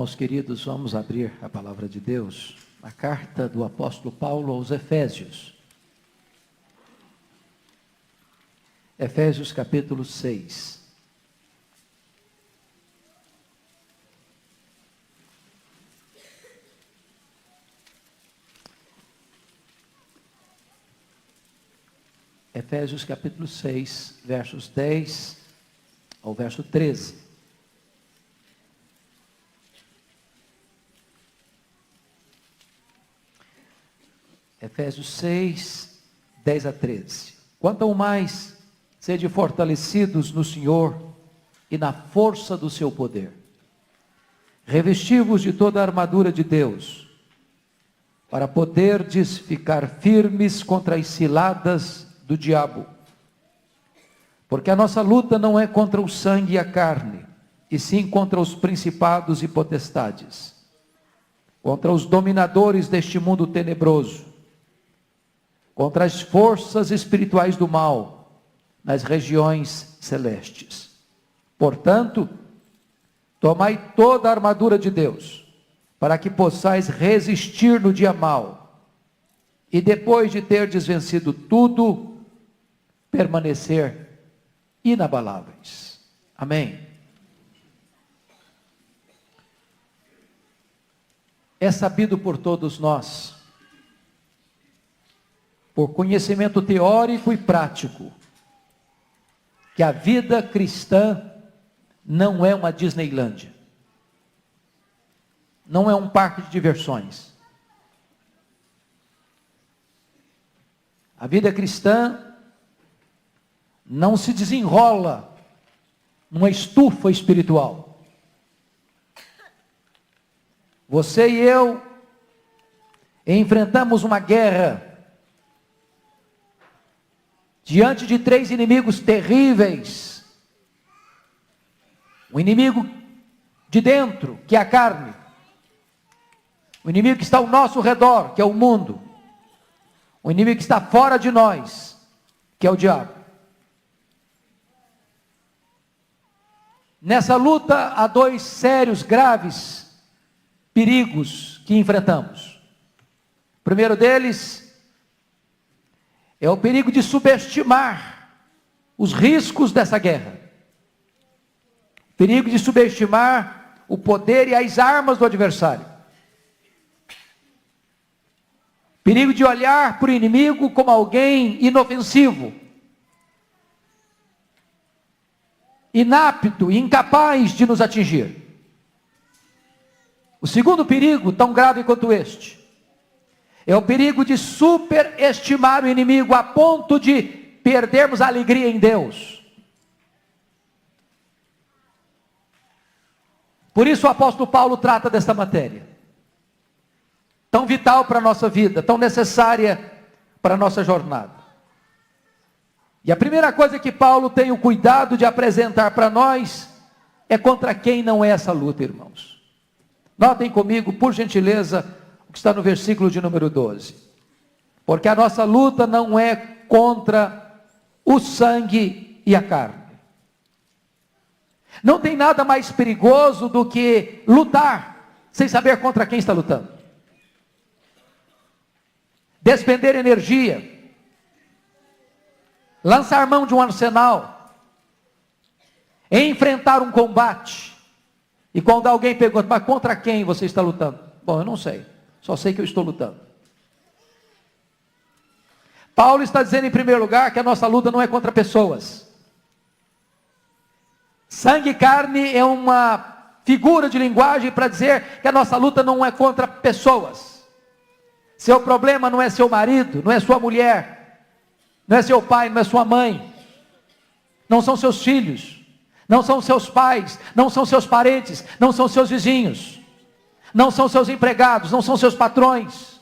Irmãos queridos, vamos abrir a palavra de Deus, a carta do apóstolo Paulo aos Efésios. Efésios capítulo 6. Efésios capítulo 6, versos 10 ao verso 13. Efésios 6, 10 a 13. Quanto ao mais, sede fortalecidos no Senhor e na força do seu poder. Revesti-vos de toda a armadura de Deus, para poderdes ficar firmes contra as ciladas do diabo. Porque a nossa luta não é contra o sangue e a carne, e sim contra os principados e potestades, contra os dominadores deste mundo tenebroso, contra as forças espirituais do mal, nas regiões celestes. Portanto, tomai toda a armadura de Deus, para que possais resistir no dia mau, e depois de terdes vencido tudo, permanecer inabaláveis. Amém. É sabido por todos nós, por conhecimento teórico e prático, que a vida cristã não é uma Disneylândia, não é um parque de diversões. A vida cristã não se desenrola numa estufa espiritual. Você e eu enfrentamos uma guerra diante de 3 inimigos terríveis. O inimigo de dentro, que é a carne. O inimigo que está ao nosso redor, que é o mundo. O inimigo que está fora de nós, que é o diabo. Nessa luta há 2 sérios, graves perigos que enfrentamos. O primeiro deles é o perigo de subestimar os riscos dessa guerra. O perigo de subestimar o poder e as armas do adversário. O perigo de olhar para o inimigo como alguém inofensivo, inapto e incapaz de nos atingir. O segundo perigo, tão grave quanto este, é o perigo de superestimar o inimigo a ponto de perdermos a alegria em Deus. Por isso o apóstolo Paulo trata desta matéria, tão vital para a nossa vida, tão necessária para a nossa jornada. E a primeira coisa que Paulo tem o cuidado de apresentar para nós é contra quem não é essa luta, irmãos. Notem comigo, por gentileza, o que está no versículo de número 12. Porque a nossa luta não é contra o sangue e a carne. Não tem nada mais perigoso do que lutar sem saber contra quem está lutando. Despender energia, lançar mão de um arsenal, enfrentar um combate, e quando alguém pergunta, mas contra quem você está lutando? Bom, eu não sei, só sei que eu estou lutando. Paulo está dizendo em primeiro lugar que a nossa luta não é contra pessoas. Sangue e carne é uma figura de linguagem para dizer que a nossa luta não é contra pessoas. Seu problema não é seu marido, não é sua mulher, não é seu pai, não é sua mãe, não são seus filhos, não são seus pais, não são seus parentes, não são seus vizinhos, não são seus empregados, não são seus patrões,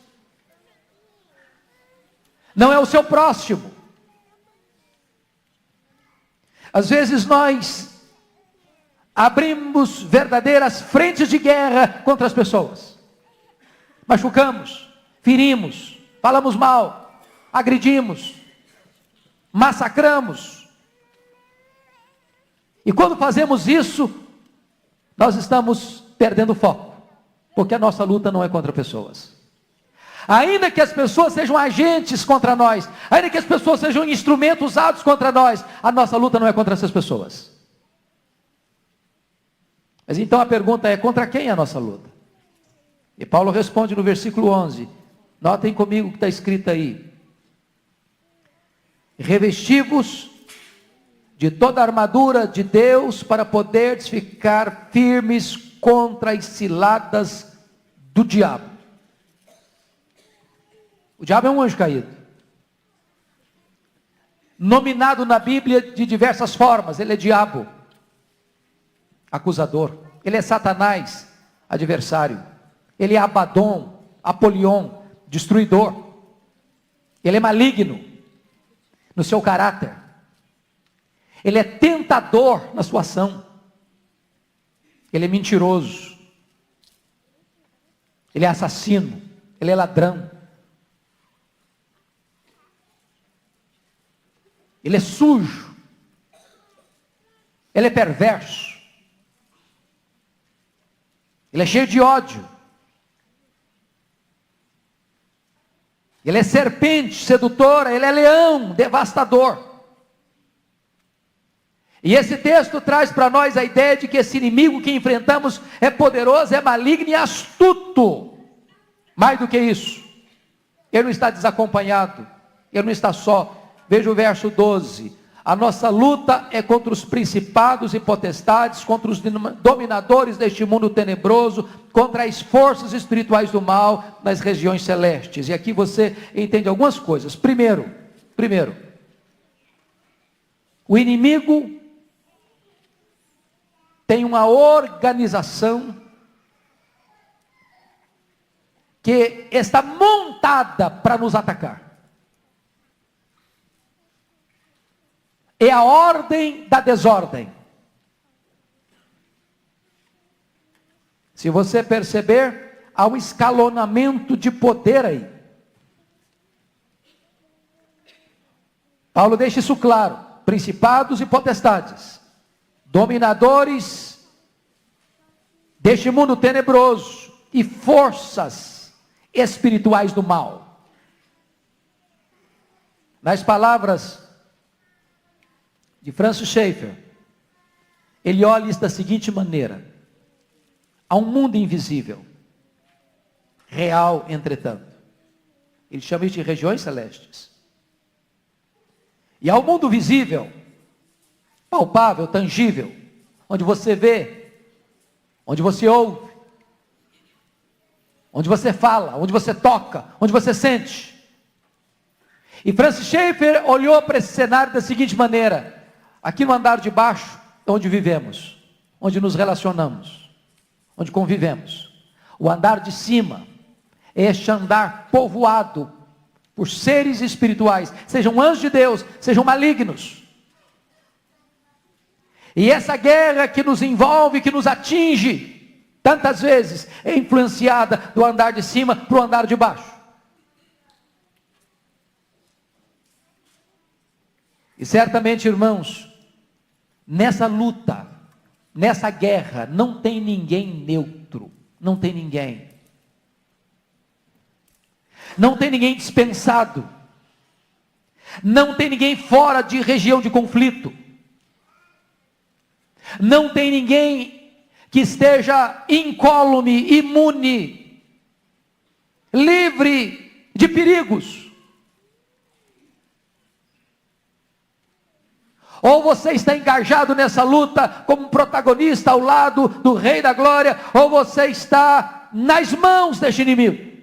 não é o seu próximo. Às vezes nós abrimos verdadeiras frentes de guerra contra as pessoas, machucamos, ferimos, falamos mal, agredimos, massacramos. E quando fazemos isso, nós estamos perdendo o foco. Porque a nossa luta não é contra pessoas. Ainda que as pessoas sejam agentes contra nós, ainda que as pessoas sejam instrumentos usados contra nós, a nossa luta não é contra essas pessoas. Mas então a pergunta é: contra quem é a nossa luta? E Paulo responde no versículo 11, notem comigo o que está escrito aí: revesti-vos de toda a armadura de Deus, para poderes ficar firmes contra as ciladas do diabo. O diabo é um anjo caído, nominado na Bíblia de diversas formas. Ele é diabo, acusador. Ele é Satanás, adversário. Ele é Abaddon, Apolion, destruidor. Ele é maligno no seu caráter. Ele é tentador na sua ação. Ele é mentiroso. Ele é assassino. Ele é ladrão. Ele é sujo. Ele é perverso. Ele é cheio de ódio. Ele é serpente sedutora, ele é leão devastador. E esse texto traz para nós a ideia de que esse inimigo que enfrentamos é poderoso, é maligno e astuto. Mais do que isso, ele não está desacompanhado, ele não está só. Veja o verso 12: a nossa luta é contra os principados e potestades, contra os dominadores deste mundo tenebroso, contra as forças espirituais do mal nas regiões celestes. E aqui você entende algumas coisas. Primeiro, o inimigo tem uma organização que está montada para nos atacar. É a ordem da desordem. Se você perceber, há um escalonamento de poder aí. Paulo deixa isso claro: principados e potestades, dominadores deste mundo tenebroso e forças espirituais do mal. Nas palavras de Francis Schaeffer, ele olha isso da seguinte maneira: há um mundo invisível, real, entretanto. Ele chama isso de regiões celestes. E há um mundo visível, palpável, tangível, onde você vê, onde você ouve, onde você fala, onde você toca, onde você sente. E Francis Schaeffer olhou para esse cenário da seguinte maneira: aqui no andar de baixo é onde vivemos, onde nos relacionamos, onde convivemos. O andar de cima é este andar povoado por seres espirituais, sejam anjos de Deus, sejam malignos. E essa guerra que nos envolve, que nos atinge, tantas vezes é influenciada do andar de cima para o andar de baixo. E certamente, irmãos, nessa luta, nessa guerra, não tem ninguém neutro, não tem ninguém. Não tem ninguém dispensado. Não tem ninguém fora de região de conflito. Não tem ninguém que esteja incólume, imune, livre de perigos. Ou você está engajado nessa luta como protagonista ao lado do Rei da Glória, ou você está nas mãos deste inimigo.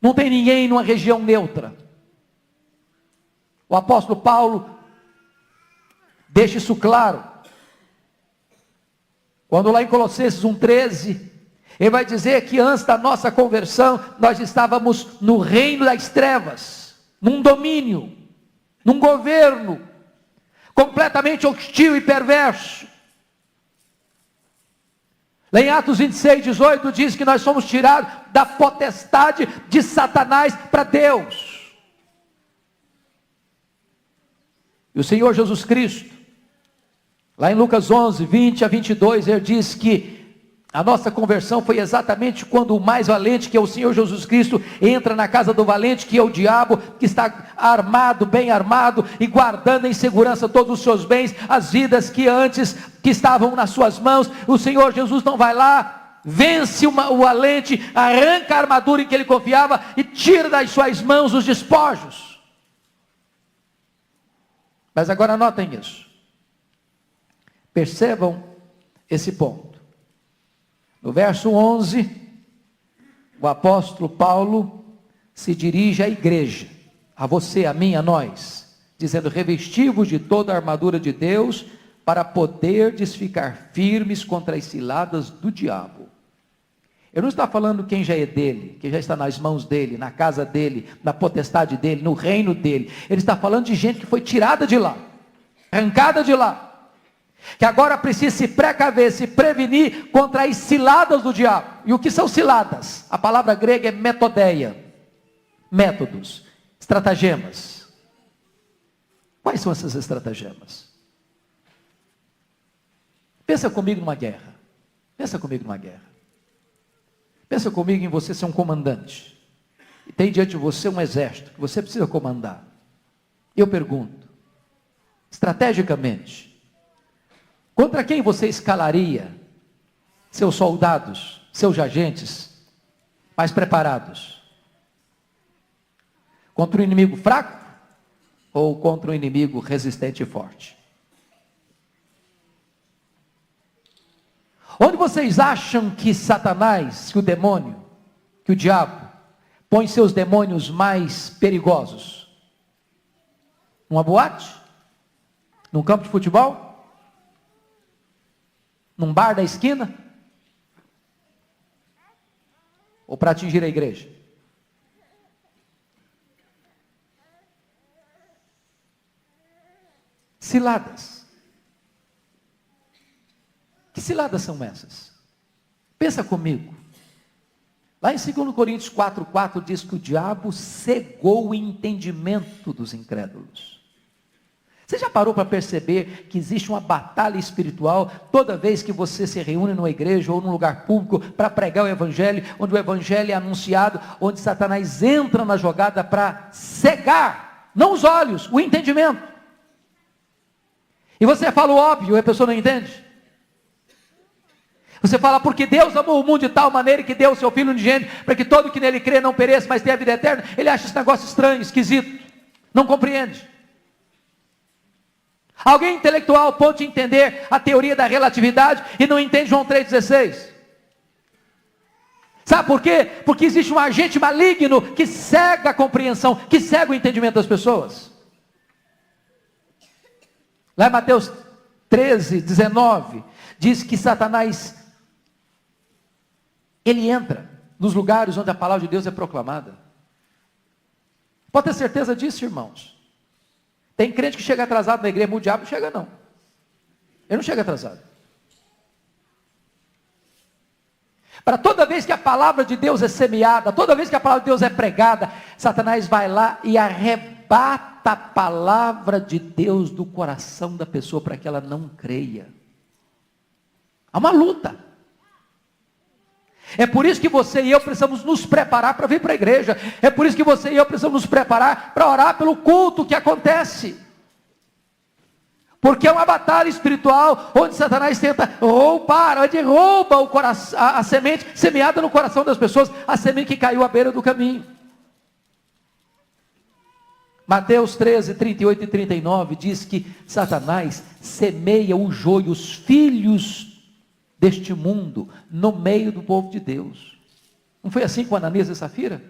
Não tem ninguém numa região neutra. O apóstolo Paulo deixa isso claro, quando lá em Colossenses 1,13, ele vai dizer que antes da nossa conversão, nós estávamos no reino das trevas, num domínio, num governo, completamente hostil e perverso. Lá em Atos 26:18 diz que nós somos tirados da potestade de Satanás para Deus. E o Senhor Jesus Cristo, lá em Lucas 11:20 a 22, ele diz que A nossa conversão foi exatamente quando o mais valente, que é o Senhor Jesus Cristo, entra na casa do valente, que é o diabo, que está armado, bem armado, e guardando em segurança todos os seus bens, as vidas que antes que estavam nas suas mãos. O Senhor Jesus não vai lá, vence o valente, arranca a armadura em que ele confiava e tira das suas mãos os despojos. Mas agora notem isso. Percebam esse ponto. No verso 11, o apóstolo Paulo se dirige à igreja, a você, a mim, a nós, dizendo: revesti-vos de toda a armadura de Deus, para poderdes ficar firmes contra as ciladas do diabo. Eu não estou falando quem já é dele, quem já está nas mãos dele, na casa dele, na potestade dele, no reino dele. Ele está falando de gente que foi tirada de lá, arrancada de lá, que agora precisa se precaver, se prevenir contra as ciladas do diabo. E o que são ciladas? A palavra grega é metodeia, métodos, estratagemas. Quais são essas estratagemas? Pensa comigo numa guerra. Pensa comigo numa guerra. Pensa comigo em você ser um comandante. E tem diante de você um exército que você precisa comandar. Eu pergunto, estrategicamente, contra quem você escalaria seus soldados, seus agentes mais preparados? Contra um inimigo fraco ou contra um inimigo resistente e forte? Onde vocês acham que Satanás, que o demônio, que o diabo, põe seus demônios mais perigosos? Numa boate? Num campo de futebol? Num bar da esquina? Ou para atingir a igreja? Ciladas. Que ciladas são essas? Pensa comigo. Lá em 2 Coríntios 4,4 diz que o diabo cegou o entendimento dos incrédulos. Você já parou para perceber que existe uma batalha espiritual toda vez que você se reúne numa igreja ou num lugar público para pregar o evangelho, onde o evangelho é anunciado, onde Satanás entra na jogada para cegar, não os olhos, o entendimento. E você fala o óbvio e a pessoa não entende. Você fala: porque Deus amou o mundo de tal maneira que deu o seu Filho unigênito, para que todo que nele crê não pereça, mas tenha a vida eterna. Ele acha esse negócio estranho, esquisito, não compreende. Alguém intelectual pode entender a teoria da relatividade e não entende João 3,16. Sabe por quê? Porque existe um agente maligno que cega a compreensão, que cega o entendimento das pessoas. Lá em Mateus 13:19, diz que Satanás, ele entra nos lugares onde a palavra de Deus é proclamada. Pode ter certeza disso, irmãos. Tem crente que chega atrasado na igreja, mas o diabo não chega não. Ele não chega atrasado. Para toda vez que a palavra de Deus é semeada, toda vez que a palavra de Deus é pregada, Satanás vai lá e arrebata a palavra de Deus do coração da pessoa para que ela não creia. Há uma luta. É por isso que você e eu precisamos nos preparar para vir para a igreja. É por isso que você e eu precisamos nos preparar para orar pelo culto que acontece. Porque é uma batalha espiritual onde Satanás tenta roubar, onde rouba o coração, a semente semeada no coração das pessoas, a semente que caiu à beira do caminho. Mateus 13, 38 e 39 diz que Satanás semeia o joio, os filhos deste mundo, no meio do povo de Deus. Não foi assim com Ananias e Safira?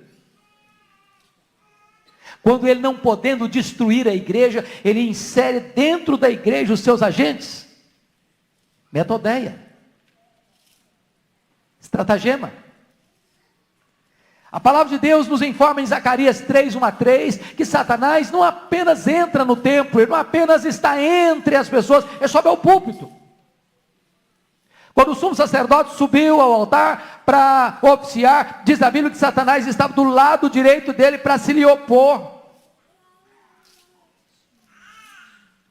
Quando ele, não podendo destruir a igreja, ele insere dentro da igreja os seus agentes. Metodeia. Estratagema. A palavra de Deus nos informa em Zacarias 3, 1 a 3, que Satanás não apenas entra no templo, ele não apenas está entre as pessoas, ele sobe ao púlpito. Quando o sumo sacerdote subiu ao altar para oficiar, diz a Bíblia que Satanás estava do lado direito dele para se lhe opor.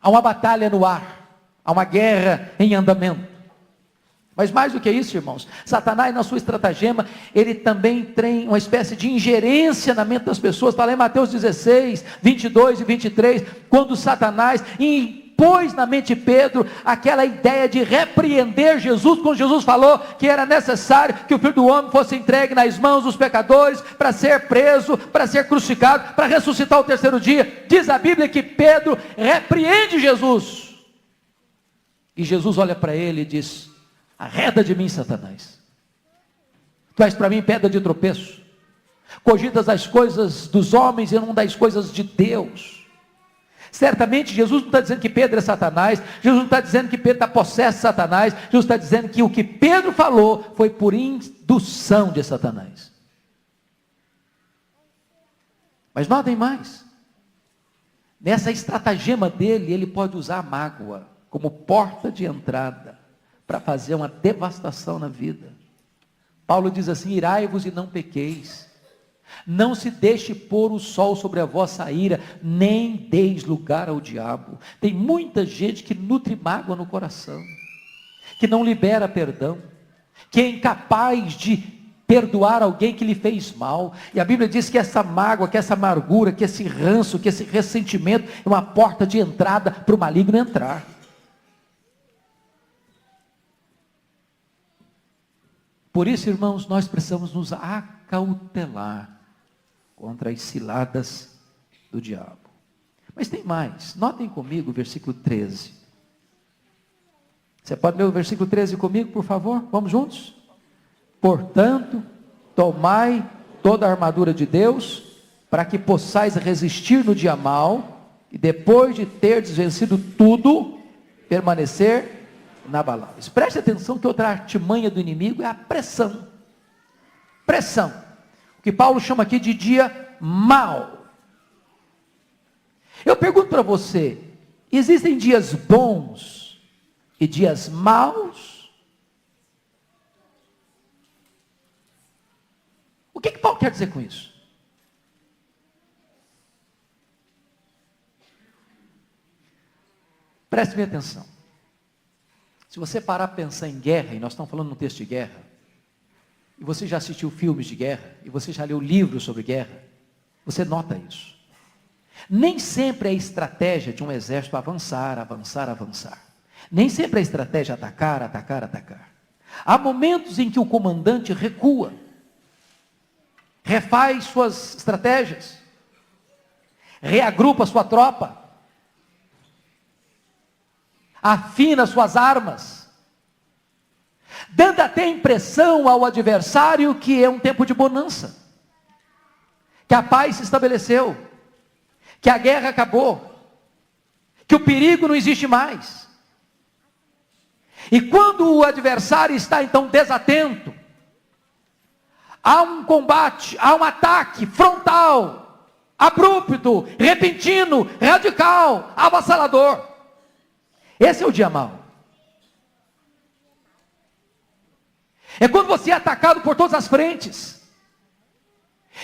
Há uma batalha no ar, há uma guerra em andamento. Mas mais do que isso, irmãos, Satanás, na sua estratagema, ele também tem uma espécie de ingerência na mente das pessoas. Está lá em Mateus 16, 22 e 23, quando Satanás impôs na mente de Pedro aquela ideia de repreender Jesus, quando Jesus falou que era necessário que o Filho do Homem fosse entregue nas mãos dos pecadores, para ser preso, para ser crucificado, para ressuscitar ao terceiro dia. Diz a Bíblia que Pedro repreende Jesus, e Jesus olha para ele e diz: arreda de mim, Satanás, tu és para mim pedra de tropeço, cogitas as coisas dos homens e não das coisas de Deus. Certamente Jesus não está dizendo que Pedro é Satanás, Jesus não está dizendo que Pedro está possesso de Satanás, Jesus está dizendo que o que Pedro falou foi por indução de Satanás. Mas notem mais, nessa estratagema dele, ele pode usar a mágoa como porta de entrada para fazer uma devastação na vida. Paulo diz assim: irai-vos e não pequeis, não se deixe pôr o sol sobre a vossa ira, nem deis lugar ao diabo. Tem muita gente que nutre mágoa no coração, que não libera perdão, que é incapaz de perdoar alguém que lhe fez mal. E a Bíblia diz que essa mágoa, que essa amargura, que esse ranço, que esse ressentimento é uma porta de entrada para o maligno entrar. Por isso, irmãos, nós precisamos nos acautelar contra as ciladas do diabo. Mas tem mais. Notem comigo o versículo 13. Você pode ler o versículo 13 comigo, por favor? Vamos juntos? Portanto, tomai toda a armadura de Deus, para que possais resistir no dia mau, e depois de terdes vencido tudo, permanecer inabaláveis. Preste atenção que outra artimanha do inimigo é a pressão. Pressão. O que Paulo chama aqui de dia mau. Eu pergunto para você: existem dias bons e dias maus? O que Paulo quer dizer com isso? Preste bem atenção. Se você parar para pensar em guerra, e nós estamos falando num texto de guerra, e você já assistiu filmes de guerra, e você já leu livros sobre guerra, você nota isso. Nem sempre é a estratégia de um exército avançar, avançar, avançar. Nem sempre é a estratégia atacar, atacar, atacar. Há momentos em que o comandante recua, refaz suas estratégias, reagrupa sua tropa, afina suas armas, dando até a impressão ao adversário que é um tempo de bonança, que a paz se estabeleceu, que a guerra acabou, que o perigo não existe mais. E quando o adversário está então desatento, há um combate, há um ataque frontal, abrupto, repentino, radical, avassalador. Esse é o dia mau. É quando você é atacado por todas as frentes.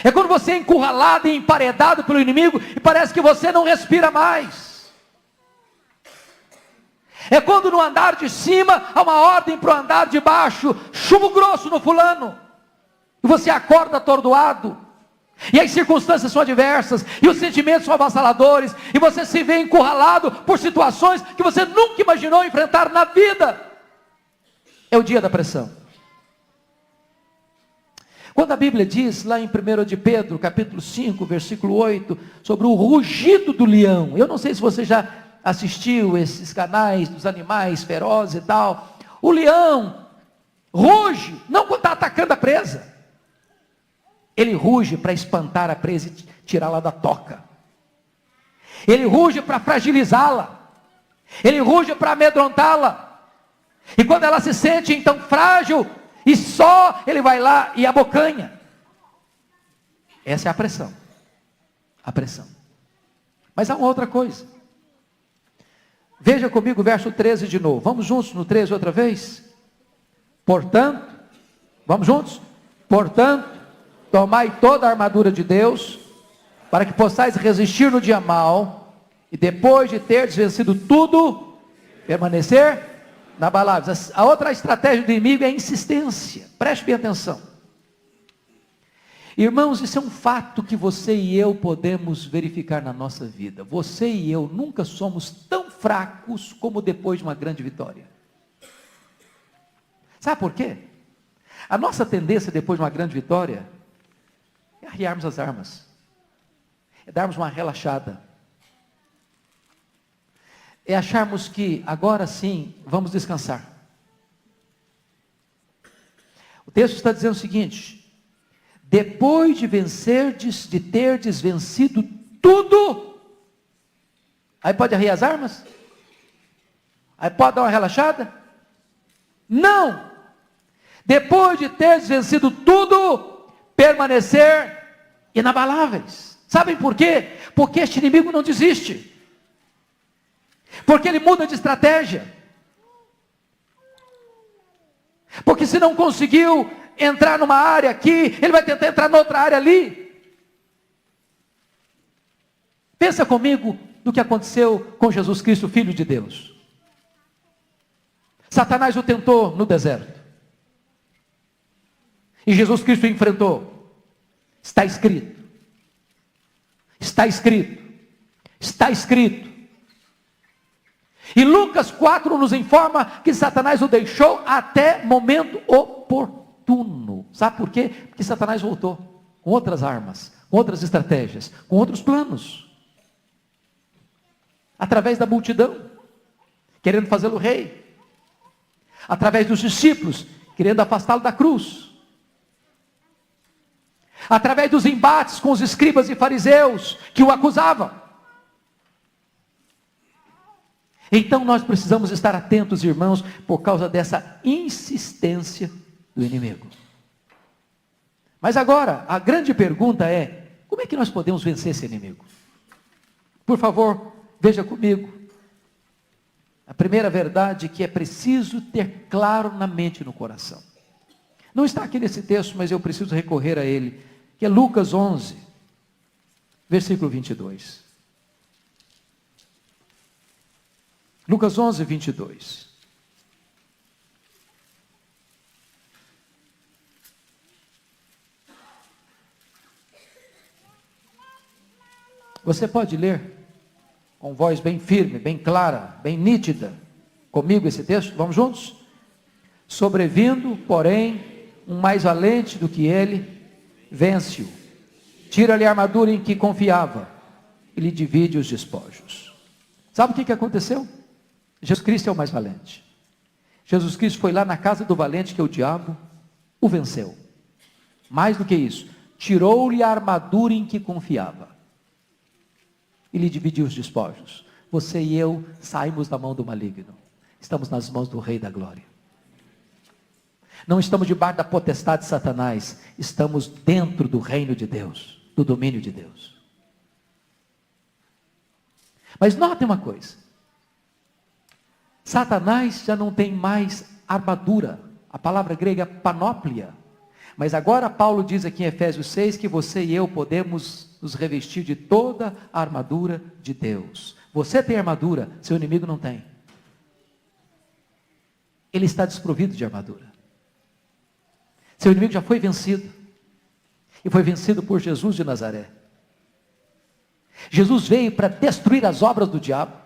É quando você é encurralado e emparedado pelo inimigo e parece que você não respira mais. É quando no andar de cima há uma ordem para o andar de baixo: chumbo grosso no fulano. E você acorda atordoado. E as circunstâncias são adversas, e os sentimentos são avassaladores, e você se vê encurralado por situações que você nunca imaginou enfrentar na vida. É o dia da pressão. Quando a Bíblia diz lá em 1 de Pedro, capítulo 5, versículo 8, sobre o rugido do leão, eu não sei se você já assistiu esses canais dos animais ferozes e tal. O leão ruge, não quando está atacando a presa. Ele ruge para espantar a presa e tirá-la da toca. Ele ruge para fragilizá-la. Ele ruge para amedrontá-la. E quando ela se sente então frágil, e só ele vai lá e abocanha. Essa é a pressão. A pressão. Mas há uma outra coisa. Veja comigo o verso 13 de novo. Vamos juntos no 13 outra vez? Portanto, vamos juntos? Portanto, tomai toda a armadura de Deus, para que possais resistir no dia mau, e depois de teres vencido tudo, permanecer inabaláveis. A outra estratégia do inimigo é a insistência. Preste bem atenção. Irmãos, isso é um fato que você e eu podemos verificar na nossa vida. Você e eu nunca somos tão fracos como depois de uma grande vitória. Sabe por quê? A nossa tendência depois de uma grande vitória é arriarmos as armas. É darmos uma relaxada. É acharmos que agora sim vamos descansar. O texto está dizendo o seguinte: depois de vencerdes, de terdes vencido tudo, aí pode arriar as armas? Aí pode dar uma relaxada? Não! Depois de terdes vencido tudo, permanecer inabaláveis. Sabem por quê? Porque este inimigo não desiste. Porque ele muda de estratégia. Porque se não conseguiu entrar numa área aqui, ele vai tentar entrar noutra área ali. Pensa comigo no que aconteceu com Jesus Cristo, Filho de Deus. Satanás o tentou no deserto. E Jesus Cristo o enfrentou. Está escrito. Está escrito. Está escrito. E Lucas 4 nos informa que Satanás o deixou até momento oportuno. Sabe por quê? Porque Satanás voltou com outras armas, com outras estratégias, com outros planos. Através da multidão, querendo fazê-lo rei. Através dos discípulos, querendo afastá-lo da cruz. Através dos embates com os escribas e fariseus, que o acusavam. Então nós precisamos estar atentos, irmãos, por causa dessa insistência do inimigo. Mas agora, a grande pergunta é: como é que nós podemos vencer esse inimigo? Por favor, veja comigo. A primeira verdade que é preciso ter claro na mente e no coração. Não está aqui nesse texto, mas eu preciso recorrer a ele, que é Lucas 11, versículo 22. Lucas 11, 22. Você pode ler com voz bem firme, bem clara, bem nítida, comigo esse texto? Vamos juntos? Sobrevindo, porém, um mais valente do que ele, vence-o. Tira-lhe a armadura em que confiava e lhe divide os despojos. Sabe o que aconteceu? Jesus Cristo é o mais valente. Jesus Cristo foi lá na casa do valente, que é o diabo, o venceu. Mais do que isso, tirou-lhe a armadura em que confiava e lhe dividiu os despojos. Você e eu saímos da mão do maligno. Estamos nas mãos do Rei da Glória. Não estamos debaixo da potestade de Satanás. Estamos dentro do reino de Deus, do domínio de Deus. Mas notem uma coisa. Satanás já não tem mais armadura. A palavra grega é panóplia. Mas agora Paulo diz aqui em Efésios 6 que você e eu podemos nos revestir de toda a armadura de Deus. Você tem armadura, seu inimigo não tem. Ele está desprovido de armadura. Seu inimigo já foi vencido. E foi vencido por Jesus de Nazaré. Jesus veio para destruir as obras do diabo.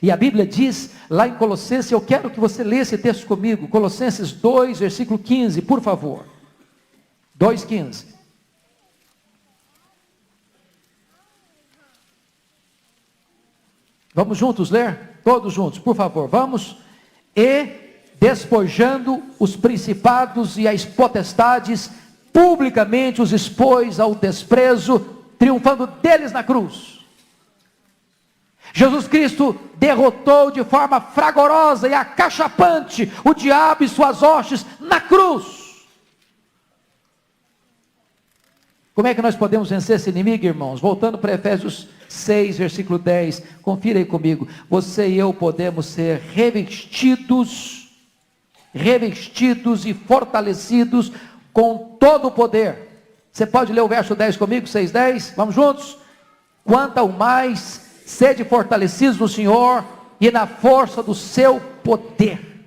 E a Bíblia diz, lá em Colossenses, eu quero que você leia esse texto comigo, Colossenses 2, versículo 15, por favor. 2,15. Vamos juntos ler? Todos juntos, por favor, vamos. E despojando os principados e as potestades, publicamente os expôs ao desprezo, triunfando deles na cruz. Jesus Cristo derrotou de forma fragorosa e acachapante o diabo e suas hostes na cruz. Como é que nós podemos vencer esse inimigo, irmãos? Voltando para Efésios 6, versículo 10, confira aí comigo. Você e eu podemos ser revestidos e fortalecidos com todo o poder. Você pode ler o verso 10 comigo, 6:10? Vamos juntos? Quanto ao mais, sede fortalecidos no Senhor e na força do seu poder.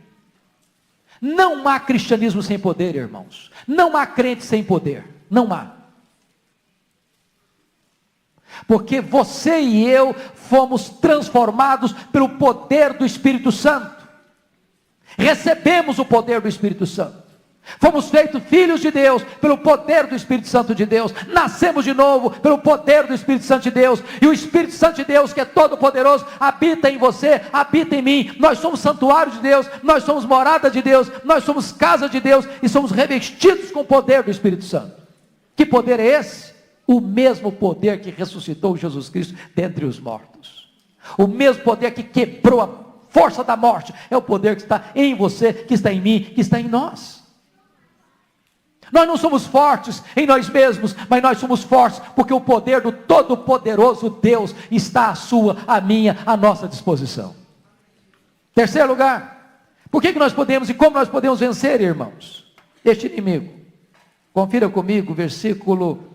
Não há cristianismo sem poder, irmãos. Não há crente sem poder. Não há. Porque você e eu fomos transformados pelo poder do Espírito Santo. Recebemos o poder do Espírito Santo. Fomos feitos filhos de Deus pelo poder do Espírito Santo de Deus. Nascemos de novo pelo poder do Espírito Santo de Deus. E o Espírito Santo de Deus, que é todo poderoso, habita em você, habita em mim. Nós somos santuário de Deus, nós somos morada de Deus, nós somos casa de Deus e somos revestidos com o poder do Espírito Santo. Que poder é esse? O mesmo poder que ressuscitou Jesus Cristo dentre os mortos. O mesmo poder que quebrou a força da morte. É o poder que está em você, que está em mim, que está em nós. Nós não somos fortes em nós mesmos, mas nós somos fortes porque o poder do Todo-Poderoso Deus está à sua, à minha, à nossa disposição. Terceiro lugar, por que nós podemos e como nós podemos vencer, irmãos, este inimigo? Confira comigo o versículo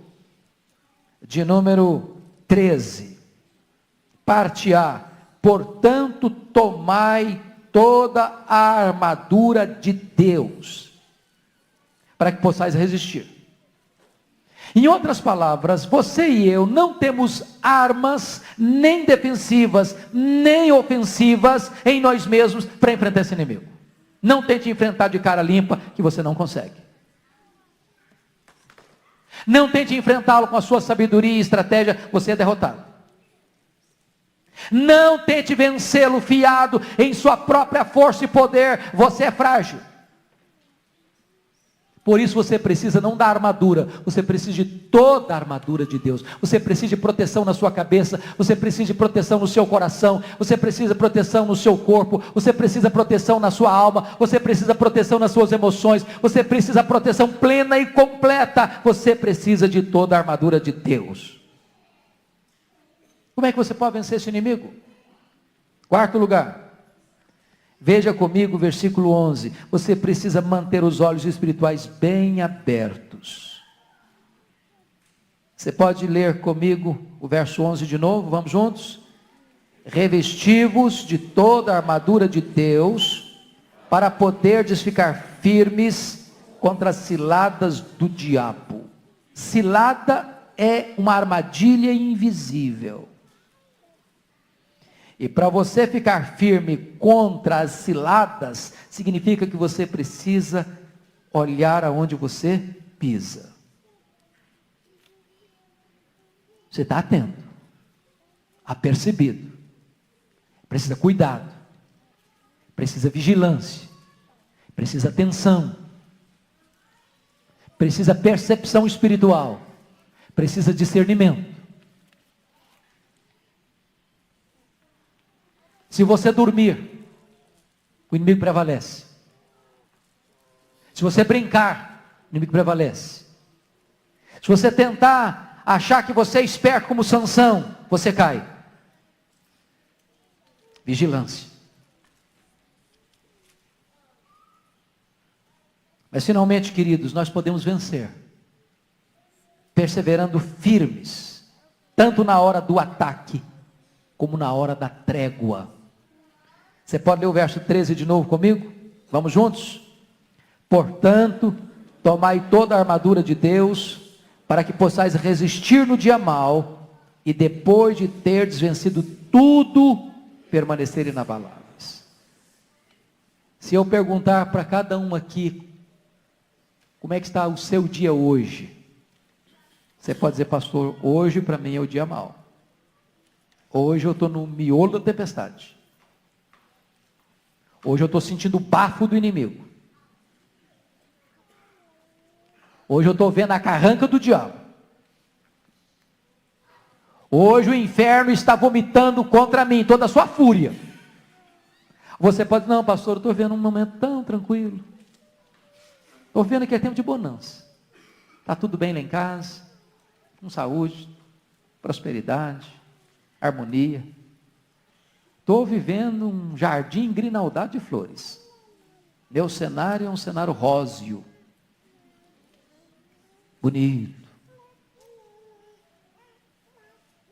de número 13, parte A. Portanto, tomai toda a armadura de Deus, para que possais resistir. Em outras palavras, você e eu não temos armas, nem defensivas, nem ofensivas, em nós mesmos, para enfrentar esse inimigo. Não tente enfrentar de cara limpa, que você não consegue. Não tente enfrentá-lo com a sua sabedoria e estratégia, você é derrotado. Não tente vencê-lo fiado em sua própria força e poder, você é frágil. Por isso você precisa não da armadura, você precisa de toda a armadura de Deus. Você precisa de proteção na sua cabeça, você precisa de proteção no seu coração, você precisa de proteção no seu corpo, você precisa de proteção na sua alma, você precisa de proteção nas suas emoções, você precisa de proteção plena e completa. Você precisa de toda a armadura de Deus. Como é que você pode vencer esse inimigo? Quarto lugar. Veja comigo o versículo 11. Você precisa manter os olhos espirituais bem abertos. Você pode ler comigo o verso 11 de novo? Vamos juntos? Revesti-vos de toda a armadura de Deus, para poderdes ficar firmes contra as ciladas do diabo. Cilada é uma armadilha invisível. E para você ficar firme contra as ciladas, significa que você precisa olhar aonde você pisa. Você está atento, apercebido, precisa cuidado, precisa vigilância, precisa atenção, precisa percepção espiritual, precisa discernimento. Se você dormir, o inimigo prevalece. Se você brincar, o inimigo prevalece. Se você tentar achar que você é esperto como Sansão, você cai. Vigilância. Mas finalmente, queridos, nós podemos vencer, perseverando firmes, tanto na hora do ataque, como na hora da trégua. Você pode ler o verso 13 de novo comigo? Vamos juntos? Portanto, tomai toda a armadura de Deus, para que possais resistir no dia mau, e depois de terdes vencido tudo, permanecer inabaláveis. Se eu perguntar para cada um aqui, como é que está o seu dia hoje? Você pode dizer, pastor, hoje para mim é o dia mau. Hoje eu estou no miolo da tempestade. Hoje eu estou sentindo o bafo do inimigo. Hoje eu estou vendo a carranca do diabo. Hoje o inferno está vomitando contra mim, toda a sua fúria. Você pode, não pastor, eu estou vendo um momento tão tranquilo. Estou vendo que é tempo de bonança. Está tudo bem lá em casa, com saúde, prosperidade, harmonia. Estou vivendo um jardim grinaldado de flores. Meu cenário é um cenário róseo. Bonito.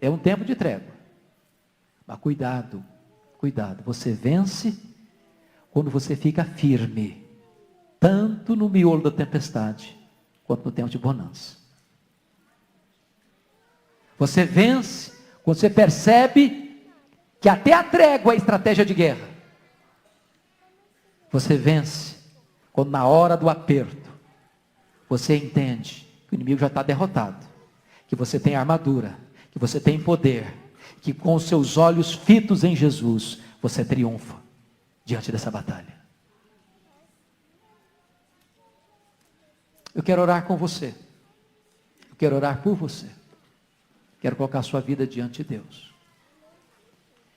É um tempo de trégua. Mas cuidado. Cuidado, você vence quando você fica firme, tanto no miolo da tempestade, quanto no tempo de bonança. Você vence quando você percebe que até a trégua é estratégia de guerra. Você vence quando na hora do aperto, você entende que o inimigo já está derrotado, que você tem armadura, que você tem poder, que com os seus olhos fitos em Jesus, você triunfa diante dessa batalha. Eu quero orar com você. Eu quero orar por você. Quero colocar a sua vida diante de Deus.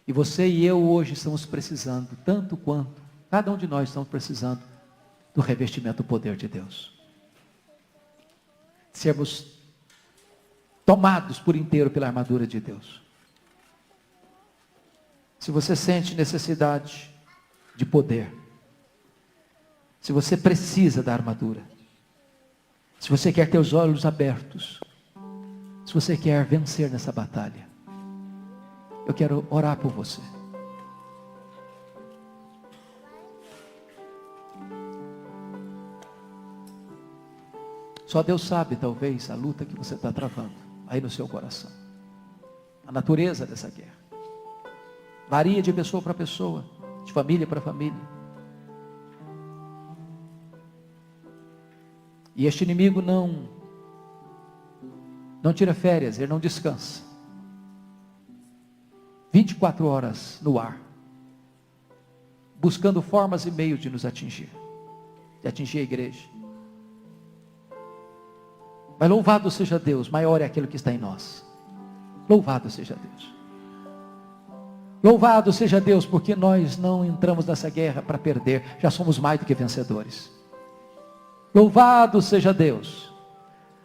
E você e eu hoje estamos precisando, tanto quanto, cada um de nós estamos precisando do revestimento do poder de Deus. Sermos tomados por inteiro pela armadura de Deus. Se você sente necessidade de poder, se você precisa da armadura, se você quer ter os olhos abertos, se você quer vencer nessa batalha, eu quero orar por você. Só Deus sabe, talvez, a luta que você está travando aí no seu coração. A natureza dessa guerra. Varia de pessoa para pessoa, de família para família. E este inimigo não tira férias, ele não descansa. 24 horas no ar, buscando formas e meios de nos atingir, de atingir a igreja. Mas louvado seja Deus, maior é aquilo que está em nós. Louvado seja Deus. Louvado seja Deus, porque nós não entramos nessa guerra para perder, já somos mais do que vencedores. Louvado seja Deus.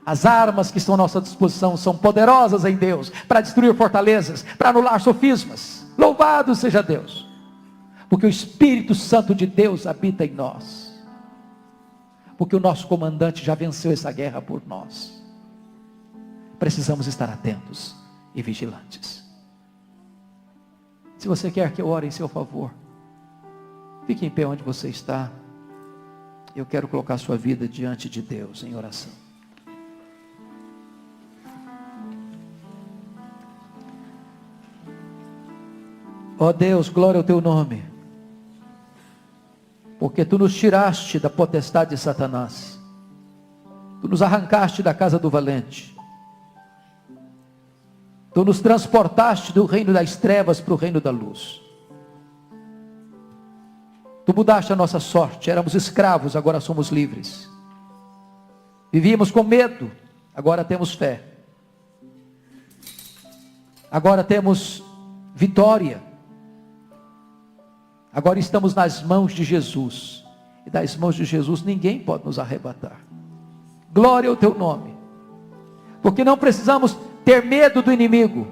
As armas que estão à nossa disposição são poderosas em Deus, para destruir fortalezas, para anular sofismas. Louvado seja Deus, porque o Espírito Santo de Deus habita em nós, porque o nosso comandante já venceu essa guerra por nós. Precisamos estar atentos e vigilantes. Se você quer que eu ore em seu favor, fique em pé onde você está. Eu quero colocar a sua vida diante de Deus em oração. Ó Deus, glória ao teu nome, porque tu nos tiraste da potestade de Satanás, tu nos arrancaste da casa do valente, tu nos transportaste do reino das trevas para o reino da luz. Tu mudaste a nossa sorte, éramos escravos, agora somos livres. Vivíamos com medo, agora temos fé. Agora temos vitória. Agora estamos nas mãos de Jesus. E das mãos de Jesus ninguém pode nos arrebatar. Glória ao teu nome. Porque não precisamos ter medo do inimigo.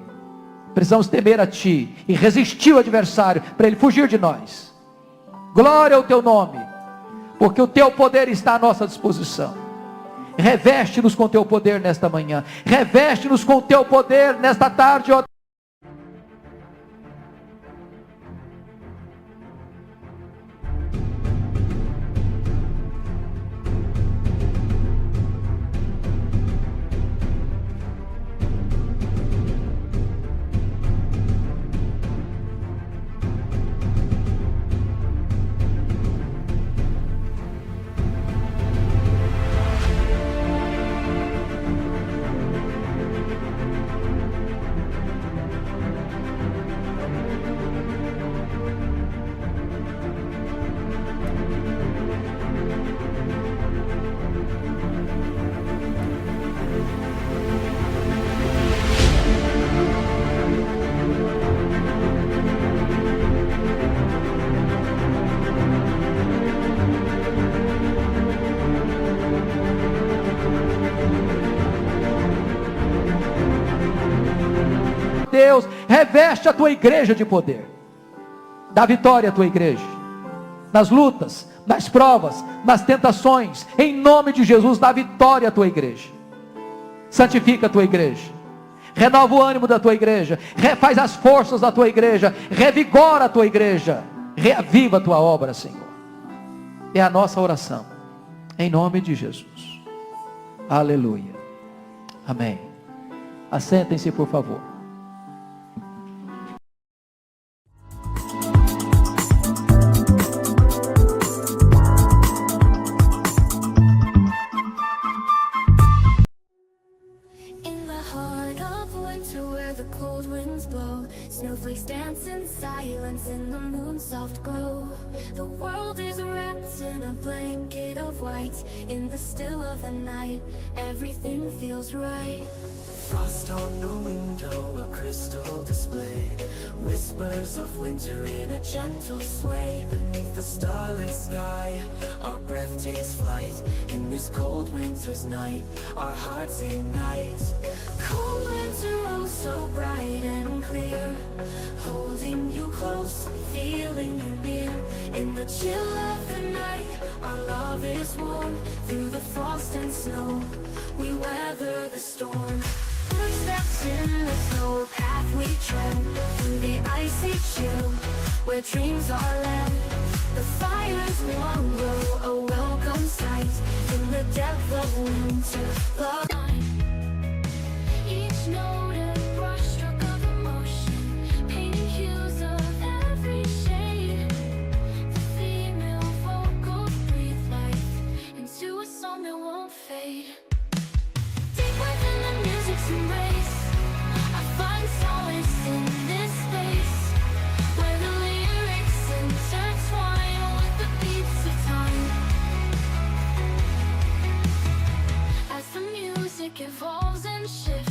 Precisamos temer a ti e resistir ao adversário para ele fugir de nós. Glória ao teu nome, porque o teu poder está à nossa disposição. Reveste-nos com o teu poder nesta manhã, reveste-nos com o teu poder nesta tarde, ó Deus, reveste a tua igreja de poder, dá vitória à tua igreja, nas lutas, nas provas, nas tentações, em nome de Jesus, dá vitória à tua igreja, santifica a tua igreja, renova o ânimo da tua igreja, refaz as forças da tua igreja, revigora a tua igreja, reaviva a tua obra, Senhor. É a nossa oração, em nome de Jesus. Aleluia. Amém. Assentem-se, por favor. Snowflakes dance in silence in the moon's soft glow. The world is wrapped in a blanket of white. In the still of the night, everything feels right. Frost on the window, a crystal display. Whispers of winter in a gentle sway. Beneath the starlit sky, our breath takes flight. In this cold winter's night, our hearts ignite. Cold winter, oh so bright and clear. Holding you close, feeling you near. In the chill of the night, our love is warm. Through the frost and snow, we weather the storm. Footsteps in the snow path we tread. Through the icy chill, where dreams are led. The fire's warm glow, a welcome sight. In the depth of winter, the each note a brushstroke of emotion, painting hues of every shade. The female vocals breathe life into a song that won't fade. Deep within the music's embrace, I find solace in this space, where the lyrics intertwine with the beats of time. As the music evolves and shifts,